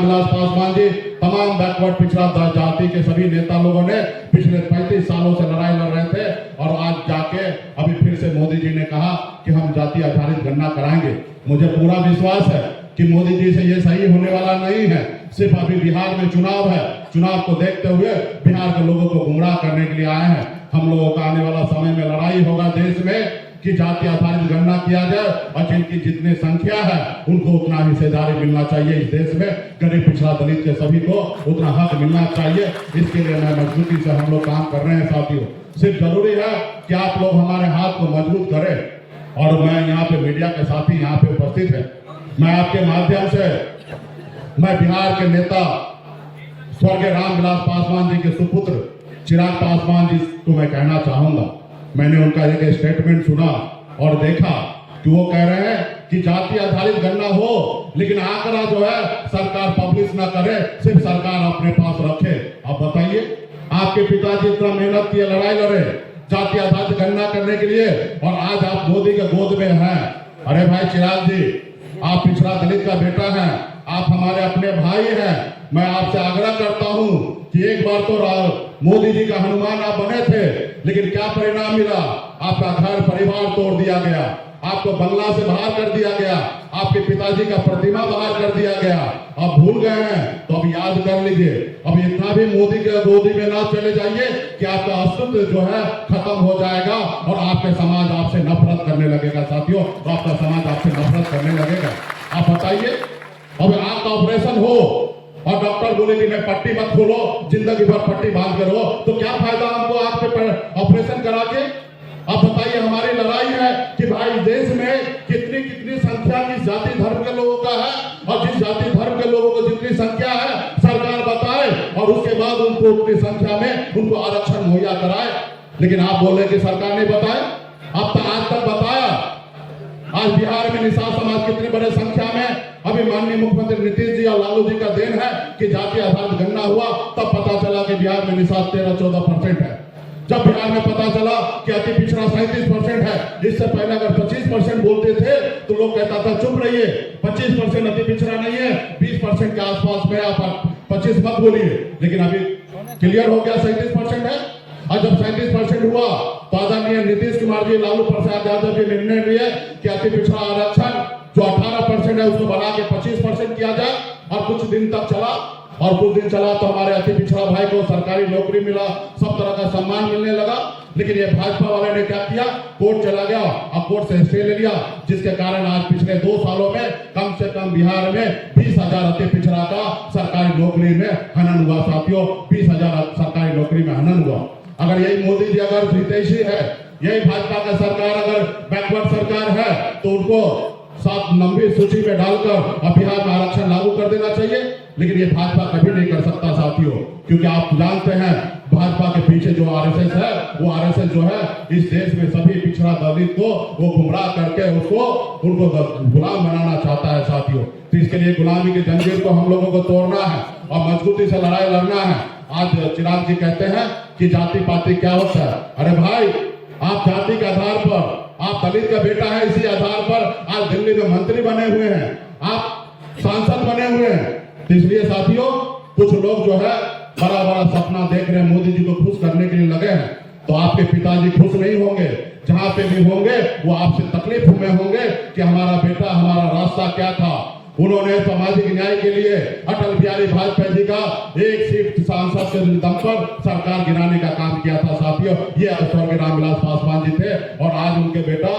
रामविलास पासवान जी, तमाम बैकवर्ड पिछड़ा जाति के सभी नेता लोगों ने पिछले 35 सालों से लड़ाई लड़ रहे थे और आज जाके अभी फिर से मोदी जी ने कहा कि हम जाति आधारित गणना कराएंगे। मुझे पूरा विश्वास है कि मोदी जी से ये सही होने वाला नहीं है। सिर्फ अभी बिहार में चुनाव है, चुनाव को देखते हुए बिहार के लोगों को गुमराह करने के लिए आए हैं। हम लोगों का आने वाला समय में लड़ाई होगा देश में कि जाति आधारित गणना किया जाए और जिनकी जितनी संख्या है उनको उतना हिस्सेदारी मिलना चाहिए। इस देश में गरीब पिछड़ा दलित के सभी को उतना हक मिलना चाहिए। इसके लिए मैं मजबूती से हम लोग काम कर रहे हैं साथियों। सिर्फ जरूरी है कि आप लोग हमारे हाथ को मजबूत करें। और मैं यहाँ पे मीडिया के साथी यहाँ पे उपस्थित है, मैं आपके माध्यम से मैं बिहार के नेता स्वर्गीय रामविलास पासवान जी के सुपुत्र चिराग पासवान जी को मैं कहना चाहूंगा। मैंने उनका एक स्टेटमेंट सुना और देखा कि वो कह रहे हैं कि जाति आधारित गणना हो लेकिन आंकड़ा जो है सरकार पब्लिश ना करे, सिर्फ सरकार अपने पास रखे। आप बताइए, आपके पिताजी इतना मेहनत किए, लड़ाई लड़े जाति आधारित गणना करने के लिए और आज आप मोदी के गोद में हैं। अरे भाई चिराग जी, आप पिछड़ा दलित का बेटा हैं, आप हमारे अपने भाई हैं। मैं आपसे आग्रह करता हूं कि एक बार तो मोदी जी का हनुमान आप बने थे, लेकिन क्या परिणाम मिला? आपका घर परिवार तोड़ दिया गया, आपको बंगला से बाहर कर दिया गया, आपके पिताजी का प्रतिमा बाहर कर दिया गया। अब भूल गए हैं तो अब याद कर लीजिए। अब इतना भी मोदी के गोदी में ना चले जाइए कि आपका अस्तित्व जो है खत्म हो जाएगा और आपके समाज आपसे नफरत करने लगेगा साथियों, तो आपका समाज आपसे नफरत करने लगेगा। आप बताइए, अब आंख का ऑपरेशन हो और डॉक्टर बोले कि नहीं पट्टी मत खोलो, जिंदगी भर पट्टी बांध के रहो, तो क्या फायदा हमको आंख पे ऑपरेशन करा के? आप बताइए, हमारी लड़ाई है कि भाई देश में कितनी कितनी संख्या किस जाति धर्म के लोगों का है और जिस जाति धर्म के लोगों को जितनी संख्या है सरकार बताए और उसके बाद उनको उतनी संख्या में उनको आरक्षण मुहैया कराए। लेकिन आप बोल रहे कि सरकार नहीं बताए, अब तक आज तक बताया। आज बिहार में निषाद समाज कितनी बड़े संख्या में, अभी माननीय मुख्यमंत्री नीतीश जी और लालू जी का देन है कि जाति आधारित गणना हुआ तब पता चला कि बिहार में निषाद 13-14% है। जब बिहार में पता चला कि अति पिछड़ा 37% है, इससे पहले अगर 25% बोलते थे तो लोग कहता था चुप रहिए, 25% अति पिछड़ा नहीं है, 20% के आसपास में आप 25 मत बोलिए। लेकिन अभी क्लियर हो गया 37% है। और जब 37% हुआ तो आदरणीय नीतीश कुमार जी, लालू प्रसाद यादव जी निर्णय लिए कि अति पिछड़ा आरक्षण जो 18% है उसको बढ़ा के 25% किया जाए। और कुछ दिन तक चला और कुछ दिन चला तो हमारे अति पिछड़ा भाई को सरकारी नौकरी मिला, सब तरह का सम्मान मिलने लगा। लेकिन ये भाजपा वाले ने क्या किया, कोर्ट चला गया और कोर्ट से स्टे ले लिया, जिसके कारण आज पिछले 2 सालों में कम से कम बिहार में 20,000 अति पिछड़ा का सरकारी नौकरी में हनन हुआ साथियों। 20,000 सरकारी नौकरी में हनन हुआ। अगर यही मोदी जी अगर हितैषी है, यही भाजपा का सरकार अगर बैकवर्ड सरकार है तो उनको 7 नंबर सूची में डालकर अब बिहार में आरक्षण लागू कर देना चाहिए। लेकिन ये भाजपा कभी नहीं कर सकता साथियों, क्योंकि आप जानते हैं भाजपा के पीछे जो आरएसएस है, वो आरएसएस जो है इस देश में सभी पिछड़ा दलित को वो गुमराह करके उनको गुलाम बनाना चाहता है साथियों। तो इसके लिए गुलामी की जंजीर को हम लोगों को तोड़ना है और मजबूती से लड़ाई लड़ना है। आज चिराग जी कहते हैं कि जाति पाति क्या होता है। अरे भाई, आप जाति के आधार पर, आप दलित का बेटा है, इसी आधार पर आज दिल्ली में मंत्री बने हुए हैं, आप सांसद बने हुए हैं। तो इसलिए साथियों, कुछ लोग जो है बड़ा बड़ा सपना देख रहे हैं, मोदी जी को खुश करने के लिए लगे हैं। तो आपके पिताजी खुश नहीं होंगे, जहां पे भी होंगे वो आपसे तकलीफ में होंगे कि हमारा बेटा, हमारा रास्ता क्या था। उन्होंने सामाजिक न्याय के लिए अटल बिहारी वाजपेयी जी का एक सीट सांसद के दम पर सरकार गिराने का काम किया था साथियों। ये स्वर्गीय रामविलास पासवान जी थे और आज उनके बेटा,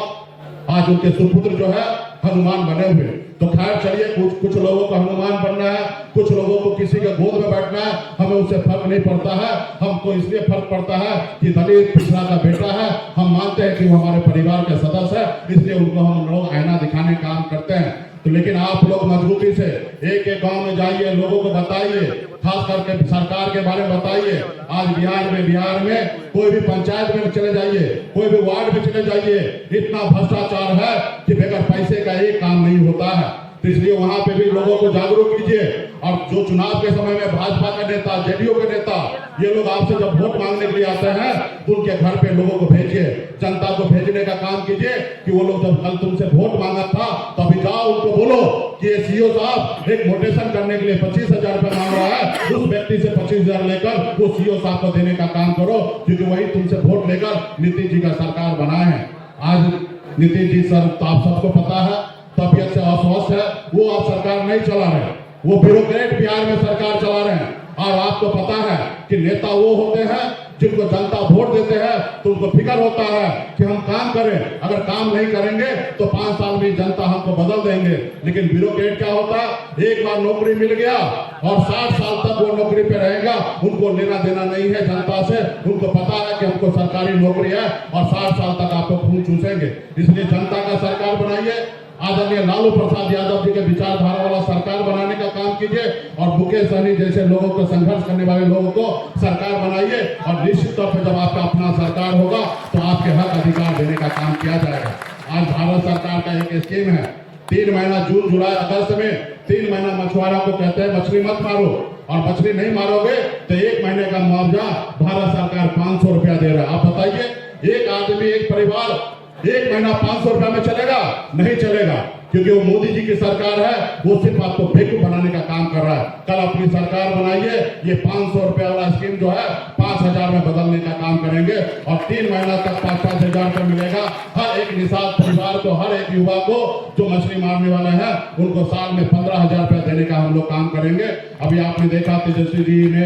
आज उनके सुपुत्र जो है हनुमान बने हुए। तो खैर चलिए, कुछ लोगों को हनुमान बनना है, कुछ लोगों को किसी के गोद में बैठना है, हमें उससे फर्क नहीं पड़ता है। हमको इसलिए फर्क पड़ता है कि दलित पिछड़ा का बेटा है, हम मानते हैं कि वो हमारे परिवार के सदस्य है, इसलिए उनको हम लोग आईना दिखाने काम करते हैं। तो लेकिन आप लोग मजबूती से एक एक गांव में जाइए, लोगों को बताइए, खास करके सरकार के बारे में बताइए। आज बिहार में कोई भी पंचायत में चले जाइए, कोई भी वार्ड में चले जाइए, इतना भ्रष्टाचार है कि बगैर पैसे का एक काम नहीं होता है। तो इसलिए वहां पे भी लोगों को जागरूक कीजिए। और जो चुनाव के समय में भाजपा के नेता, जेडीयू के नेता, ये लोग आपसे जब वोट मांगने के लिए आते हैं तो उनके घर पे लोगों को भेजिए, जनता को भेजने का काम कीजिए कि वो लोग जब कल तुमसे वोट मांगा था तो अभी जाओ उनको बोलो कि ये सीओ साहब एक मोटेशन करने के लिए 25,000 रुपए मांग रहा है, उस व्यक्ति से 25,000 लेकर वो सीओ साहब को देने का काम करो, क्योंकि वही तुमसे वोट लेकर नीतीश जी का सरकार बनाए हैं। आज नीतीश जी सर तो आप सबको पता है तबियत से अस्वस्थ है, वो आप सरकार नहीं चला रहे, वो ब्यूरोक्रेट बिहार में सरकार चला रहे हैं। और आपको पता है कि नेता वो होते हैं जिनको जनता वोट देते हैं तो उनको फिक्र होता है कि हम काम करें, अगर काम नहीं करेंगे तो 5 साल में जनता हमको बदल देंगे। लेकिन ब्यूरोक्रेट क्या होता है, एक बार नौकरी मिल गया और 60 साल तक वो नौकरी पे रहेगा, उनको लेना देना नहीं है जनता से, उनको पता है कि हमको सरकारी नौकरी है और 60 साल तक आपको खून चूसेंगे। इसलिए जनता का सरकार बनाइए, आदरणीय लालू प्रसाद यादव जी के विचारधारा वाला सरकार बनाने का काम कीजिए और मुकेश सहनी जैसे लोगों को, संघर्ष करने वाले लोगों को सरकार बनाइए। और निश्चित तौर पर जब आपका अपना सरकार होगा तो आपके हक अधिकार देने का काम किया जाएगा। आज भारत सरकार का एक स्कीम है, 3 महीना जून जुलाई अगस्त में 3 महीना मछुआरों को कहते हैं मछली मत मारो, और मछली नहीं मारोगे तो 1 महीने का मुआवजा भारत सरकार 500 रुपया दे रहा है। आप बताइए, एक आदमी, एक परिवार 1 महीना 500 रुपया में चलेगा? नहीं चलेगा, क्योंकि वो मोदी जी की सरकार है, वो सिर्फ आपको बेवकूफ बनाने का काम कर रहा है। कल अपनी सरकार बनाइए, ये 500 रुपया वाला स्कीम जो है 5,000 में बदलने का काम करेंगे और 3 महीना तक 5-5 हजार रुपया मिलेगा हर एक निषाद परिवार को, हर एक युवा को जो मछली मारने वाले हैं उनको साल में 15,000 रुपया देने का हम लोग काम करेंगे। अभी आपने देखा तेजस्वी जी ने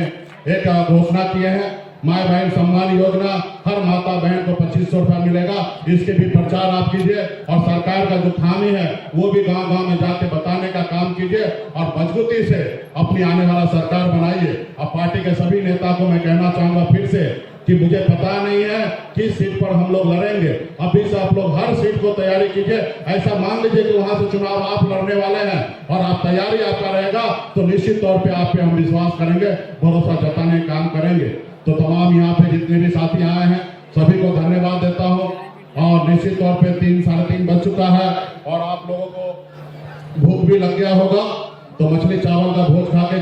एक घोषणा किए हैं, माय बहन सम्मान योजना, हर माता बहन को 2500 रुपया मिलेगा। इसके भी प्रचार आप कीजिए और सरकार का जो खामी है वो भी गांव गांव में जाके बताने का काम कीजिए और मजबूती से अपनी आने वाला सरकार बनाइए। अब पार्टी के सभी नेता को मैं कहना चाहूंगा फिर से कि मुझे पता नहीं है किस सीट पर हम लोग लड़ेंगे, अभी से आप लोग हर सीट को तैयारी कीजिए। ऐसा मान लीजिए कि वहां से चुनाव आप लड़ने वाले हैं और आप तैयारी आपका रहेगा तो निश्चित तौर पे आप पे हम विश्वास करेंगे, भरोसा जताने का काम करेंगे। तो तमाम यहाँ पे जितने भी साथी आए हैं सभी को धन्यवाद देता हूँ। और निश्चित तौर पे 3 साढ़े 3 बज चुका है और आप लोगों को भूख भी लग गया होगा, तो मछली चावल का भोज खा के